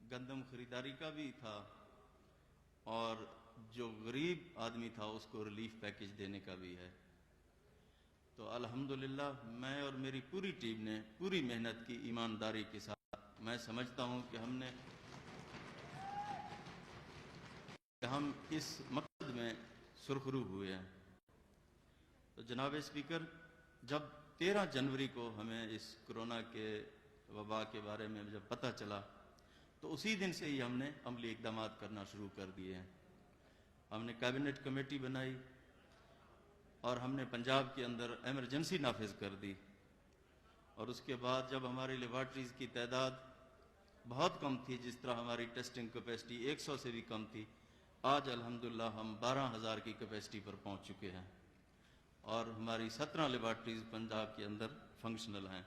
گندم خریداری کا بھی تھا اور جو غریب آدمی تھا اس کو ریلیف پیکج دینے کا بھی ہے۔ تو الحمدللہ میں اور میری پوری ٹیم نے پوری محنت کی ایمانداری کے ساتھ، میں سمجھتا ہوں کہ ہم اس مقصد میں سرخرو ہوئے ہیں۔ تو جناب اسپیکر، جب 13 جنوری کو ہمیں اس کرونا کے وبا کے بارے میں جب پتہ چلا تو اسی دن سے ہی ہم نے عملی اقدامات کرنا شروع کر دیے ہیں۔ ہم نے کابینٹ کمیٹی بنائی اور ہم نے پنجاب کے اندر ایمرجنسی نافذ کر دی، اور اس کے بعد جب ہماری لیبارٹریز کی تعداد بہت کم تھی، جس طرح ہماری ٹیسٹنگ کیپیسٹی 100 سے بھی کم تھی، آج الحمدللہ ہم 12,000 کی کیپیسٹی پر پہنچ چکے ہیں اور ہماری 17 لیبارٹریز پنجاب کے اندر فنکشنل ہیں،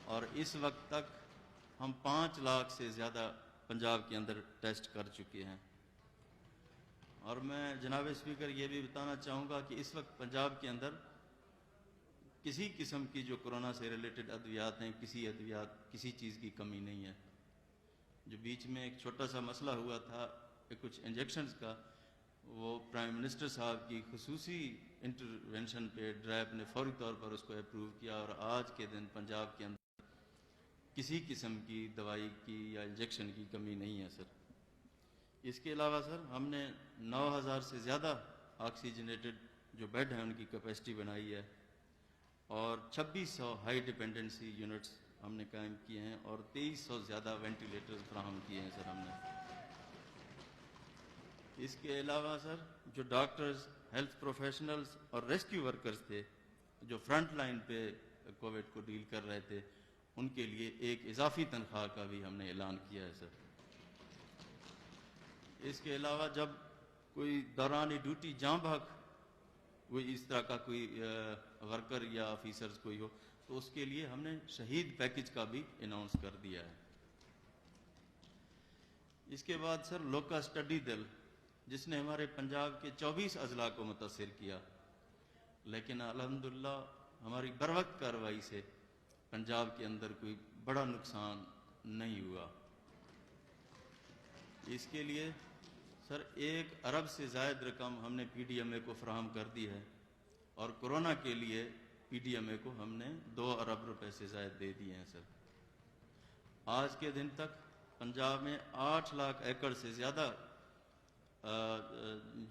اور اس وقت تک ہم 5 لاکھ سے زیادہ پنجاب کے اندر ٹیسٹ کر چکے ہیں۔ اور میں جناب اسپیکر یہ بھی بتانا چاہوں گا کہ اس وقت پنجاب کے اندر کسی قسم کی جو کرونا سے ریلیٹڈ ادویات ہیں، کسی چیز کی کمی نہیں ہے۔ جو بیچ میں ایک چھوٹا سا مسئلہ ہوا تھا کچھ انجیکشنز کا، وہ پرائم منسٹر صاحب کی خصوصی انٹرونشن پہ ڈرائیو نے فوری طور پر اس کو اپروو کیا، اور آج کے دن پنجاب کے اندر کسی قسم کی دوائی کی یا انجیکشن کی کمی نہیں ہے سر۔ اس کے علاوہ سر ہم نے 9,000 سے زیادہ آکسیجنیٹڈ جو بیڈ ہیں ان کی کیپیسٹی بنائی ہے، اور 2600 ہائی ڈیپینڈنسی یونٹس ہم نے قائم کیے ہیں، اور 2300 زیادہ وینٹیلیٹرز فراہم کیے ہیں سر ہم نے۔ اس کے علاوہ سر جو ڈاکٹرز، ہیلتھ پروفیشنلز اور ریسکیو ورکرز تھے جو فرنٹ لائن پہ کووڈ کو ڈیل کر رہے تھے، ان کے لیے ایک اضافی تنخواہ کا بھی ہم نے اعلان کیا ہے سر۔ اس کے علاوہ جب کوئی دوران ڈیوٹی جاں بحق کوئی اس طرح کا کوئی ورکر یا آفیسرز کوئی ہو تو اس کے لیے ہم نے شہید پیکج کا بھی اناؤنس کر دیا ہے۔ اس کے بعد سر لوکا اسٹڈی دل، جس نے ہمارے پنجاب کے 24 اضلاع کو متاثر کیا، لیکن الحمدللہ ہماری بروقت کارروائی سے پنجاب کے اندر کوئی بڑا نقصان نہیں ہوا۔ اس کے لیے سر 1 ارب سے زائد رقم ہم نے پی ڈی ایم اے کو فراہم کر دی ہے، اور کورونا کے لیے پی ڈی ایم اے کو ہم نے 2 ارب روپے سے زائد دے دیے ہیں سر۔ آج کے دن تک پنجاب میں 8 لاکھ ایکڑ سے زیادہ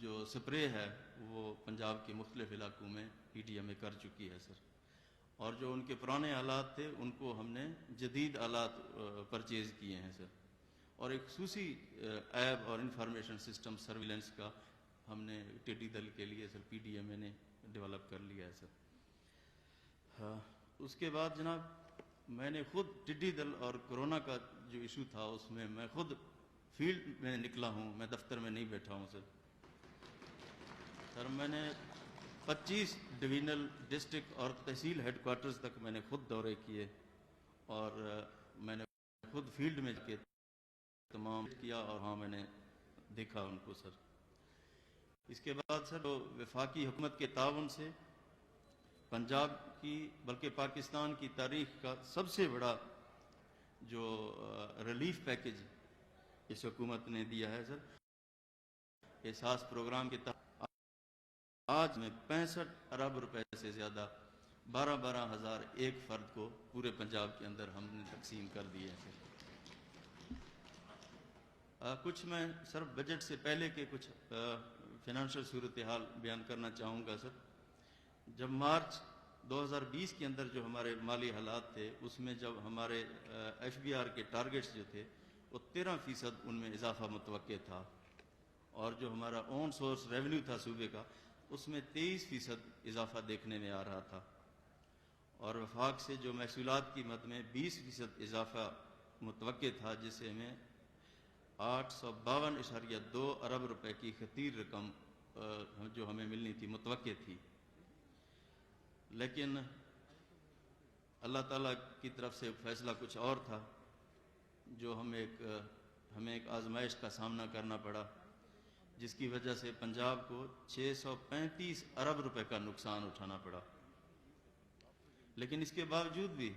جو سپرے ہے وہ پنجاب کے مختلف علاقوں میں پی ڈی ایم اے کر چکی ہے سر، اور جو ان کے پرانے آلات تھے ان کو ہم نے جدید آلات پرچیز کیے ہیں سر، اور ایک خصوصی ایپ اور انفارمیشن سسٹم سرویلنس کا ہم نے ٹڈی دل کے لیے سر پی ڈی ایم اے نے ڈیولپ کر لیا ہے سر۔ اس کے بعد جناب میں نے خود ٹڈی دل اور کرونا کا جو ایشو تھا اس میں خود فیلڈ میں نکلا ہوں، میں دفتر میں نہیں بیٹھا ہوں سر۔ سر میں نے 25 ڈویژنل ڈسٹرکٹ اور تحصیل ہیڈ کوارٹرز تک میں نے خود دورے کیے، اور میں نے خود فیلڈ میں کے تمام کیا، اور ہاں میں نے دیکھا ان کو سر۔ اس کے بعد سر وفاقی حکومت کے تعاون سے پنجاب کی بلکہ پاکستان کی تاریخ کا سب سے بڑا جو ریلیف پیکج اس حکومت نے دیا ہے سر، احساس پروگرام کے تحت آج میں 65 ارب روپے سے زیادہ 12,000 ایک فرد کو پورے پنجاب کے اندر ہم نے تقسیم کر دیے ہیں سر۔ کچھ میں سر بجٹ سے پہلے کے کچھ فنانشل صورتحال بیان کرنا چاہوں گا سر۔ جب مارچ 2020 کے اندر جو ہمارے مالی حالات تھے، اس میں جب ہمارے ایف بی آر کے ٹارگٹس جو تھے وہ 13% ان میں اضافہ متوقع تھا، اور جو ہمارا اون سورس ریونیو تھا صوبے کا اس میں 23% اضافہ دیکھنے میں آ رہا تھا، اور وفاق سے جو محصولات کی مد میں 20% اضافہ متوقع تھا، جس سے ہمیں 852.2 ارب روپے کی خطیر رقم جو ہمیں ملنی تھی متوقع تھی، لیکن اللہ تعالیٰ کی طرف سے فیصلہ کچھ اور تھا، جو ہمیں ایک آزمائش کا سامنا کرنا پڑا، جس کی وجہ سے پنجاب کو 635 ارب روپے کا نقصان اٹھانا پڑا۔ لیکن اس کے باوجود بھی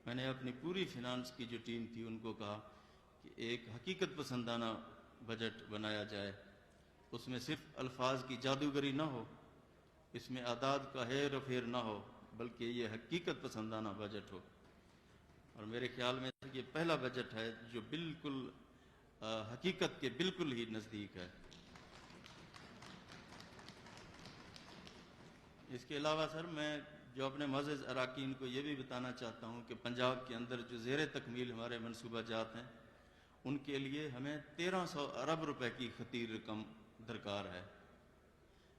میں نے اپنی پوری فنانس کی جو ٹیم تھی ان کو کہا کہ ایک حقیقت پسندانہ بجٹ بنایا جائے، اس میں صرف الفاظ کی جادوگری نہ ہو، اس میں اعداد کا ہیر و پھیر نہ ہو، بلکہ یہ حقیقت پسندانہ بجٹ ہو۔ اور میرے خیال میں یہ پہلا بجٹ ہے جو بالکل حقیقت کے بالکل ہی نزدیک ہے۔ اس کے علاوہ سر میں جو اپنے معزز اراکین کو یہ بھی بتانا چاہتا ہوں کہ پنجاب کے اندر جو زیر تکمیل ہمارے منصوبہ جات ہیں ان کے لیے ہمیں 1300 ارب روپے کی خطیر رقم درکار ہے۔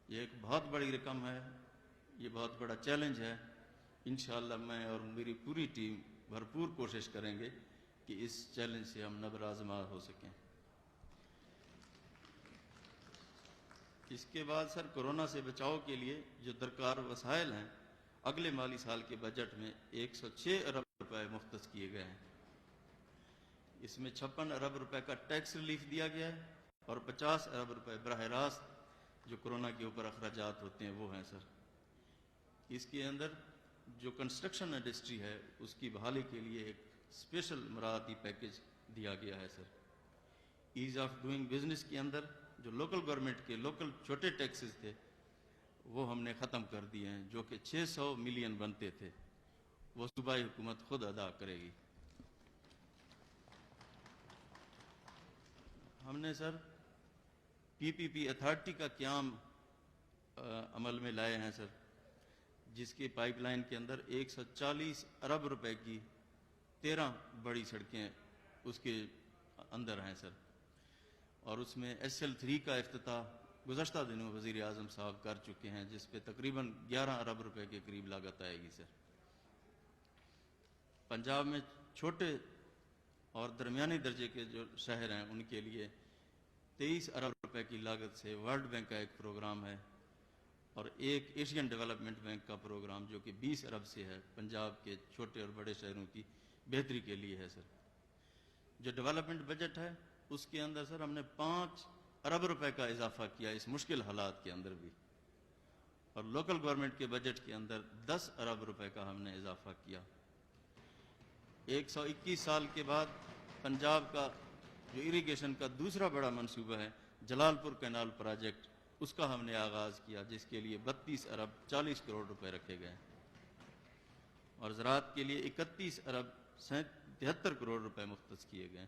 یہ ایک بہت بڑی رقم ہے، یہ بہت بڑا چیلنج ہے۔ انشاءاللہ میں اور میری پوری ٹیم بھرپور کوشش کریں گے کہ اس چیلنج سے ہم نبرآزما ہو سکیں۔ اس کے بعد سر کورونا سے بچاؤ کے لیے جو درکار وسائل ہیں اگلے مالی سال کے بجٹ میں 106 ارب روپے مختص کیے گئے ہیں۔ اس میں 56 ارب روپے کا ٹیکس ریلیف دیا گیا ہے اور 50 ارب روپے براہ راست جو کورونا کے اوپر اخراجات ہوتے ہیں وہ ہیں سر۔ اس کے اندر جو کنسٹرکشن انڈسٹری ہے اس کی بحالی کے لیے ایک اسپیشل مراعاتی پیکج دیا گیا ہے سر۔ ایز آف ڈوئنگ بزنس کے اندر جو لوکل گورنمنٹ کے لوکل چھوٹے ٹیکسز تھے وہ ہم نے ختم کر دیے ہیں، جو کہ 600 ملین بنتے تھے، وہ صوبائی حکومت خود ادا کرے گی۔ ہم نے سر پی پی پی اتھارٹی کا قیام عمل میں لائے ہیں سر، جس کی پائپ لائن کے اندر 140 ارب روپے کی 13 بڑی سڑکیں اس کے اندر ہیں سر، اور اس میں SL3 کا افتتاح گزشتہ دنوں وزیر اعظم صاحب کر چکے ہیں، جس پہ تقریباً 11 ارب روپے کے قریب لاگت آئے گی سر۔ پنجاب میں چھوٹے اور درمیانی درجے کے جو شہر ہیں ان کے لیے 23 ارب روپے کی لاگت سے ورلڈ بینک کا ایک پروگرام ہے اور ایک ایشین ڈیولپمنٹ بینک کا پروگرام جو کہ 20 ارب سے ہے، پنجاب کے چھوٹے اور بڑے شہروں کی بہتری کے لیے ہے سر۔ جو ڈیولپمنٹ بجٹ ہے اس کے اندر سر ہم نے 5 ارب روپے کا اضافہ کیا اس مشکل حالات کے اندر بھی، اور لوکل گورنمنٹ کے بجٹ کے اندر 10 ارب روپے کا ہم نے اضافہ کیا۔ 121 سال کے بعد پنجاب کا جو اریگیشن کا دوسرا بڑا منصوبہ ہے جلال پور کینال پروجیکٹ، اس کا ہم نے آغاز کیا، جس کے لیے 32 ارب 40 کروڑ روپے رکھے گئے، اور زراعت کے لیے 31 ارب 73 کروڑ روپے مختص کیے گئے،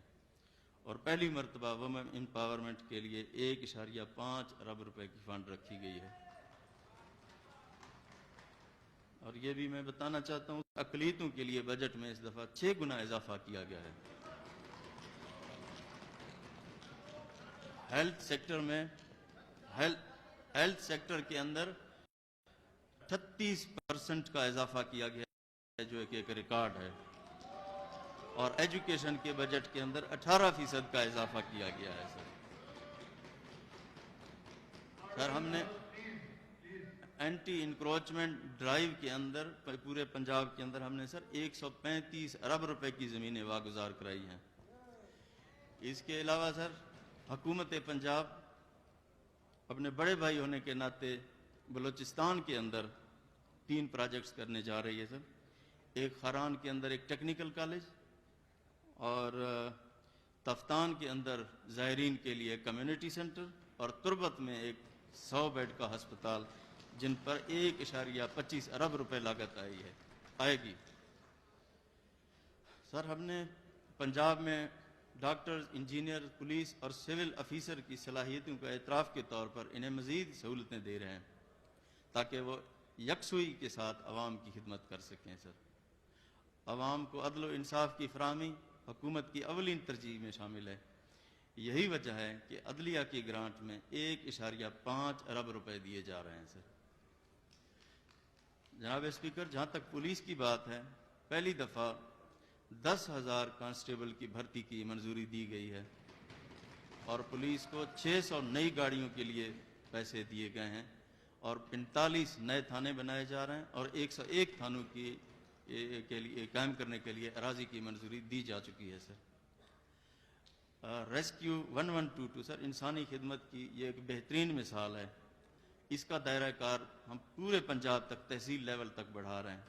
اور پہلی مرتبہ وومن امپاورمنٹ کے لیے 1.5 ارب روپے کی فنڈ رکھی گئی ہے۔ اور یہ بھی میں بتانا چاہتا ہوں اقلیتوں کے لیے بجٹ میں اس دفعہ 6 گنا اضافہ کیا گیا ہے۔ ہیلتھ سیکٹر کے اندر 38% کا اضافہ کیا گیا ہے، جو ایک ریکارڈ ہے، اور ایجوکیشن کے بجٹ کے اندر 18% کا اضافہ کیا گیا ہے سر۔ ہم نے اینٹی انکروچمنٹ ڈرائیو کے اندر پورے پنجاب کے اندر ہم نے سر 135 ارب روپے کی زمینیں واگزار کرائی ہیں۔ اس کے علاوہ سر حکومت پنجاب اپنے بڑے بھائی ہونے کے ناطے بلوچستان کے اندر 3 پروجیکٹس کرنے جا رہی ہے سر۔ ایک خاران کے اندر ایک ٹیکنیکل کالج، اور تفتان کے اندر زائرین کے لیے کمیونٹی سینٹر، اور تربت میں ایک 100 بیڈ کا ہسپتال، جن پر 1.25 ارب روپے لاگت آئے گی۔ سر ہم نے پنجاب میں ڈاکٹر، انجینئر، پولیس اور سول افیسر کی صلاحیتوں کا اعتراف کے طور پر انہیں مزید سہولتیں دے رہے ہیں تاکہ وہ یکسوئی کے ساتھ عوام کی خدمت کر سکیں سر۔ عوام کو عدل و انصاف کی فراہمی حکومت کی اولین ترجیح میں شامل ہے۔ یہی وجہ ہے کہ عدلیہ کی گرانٹ میں 1.5 ارب روپے دیے جا رہے ہیں سر۔ جناب اسپیکر، جہاں تک پولیس کی بات ہے، پہلی دفعہ 10,000 کانسٹیبل کی بھرتی کی منظوری دی گئی ہے، اور پولیس کو 600 نئی گاڑیوں کے لیے پیسے دیے گئے ہیں، اور 45 نئے تھانے بنائے جا رہے ہیں، اور 101 تھانوں کے لیے قائم کرنے کے لیے اراضی کی منظوری دی جا چکی ہے سر۔ ریسکیو 1122 سر انسانی خدمت کی یہ ایک بہترین مثال ہے۔ اس کا دائرہ کار ہم پورے پنجاب تک، تحصیل لیول تک بڑھا رہے ہیں۔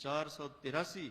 483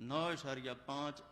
9.5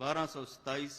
1227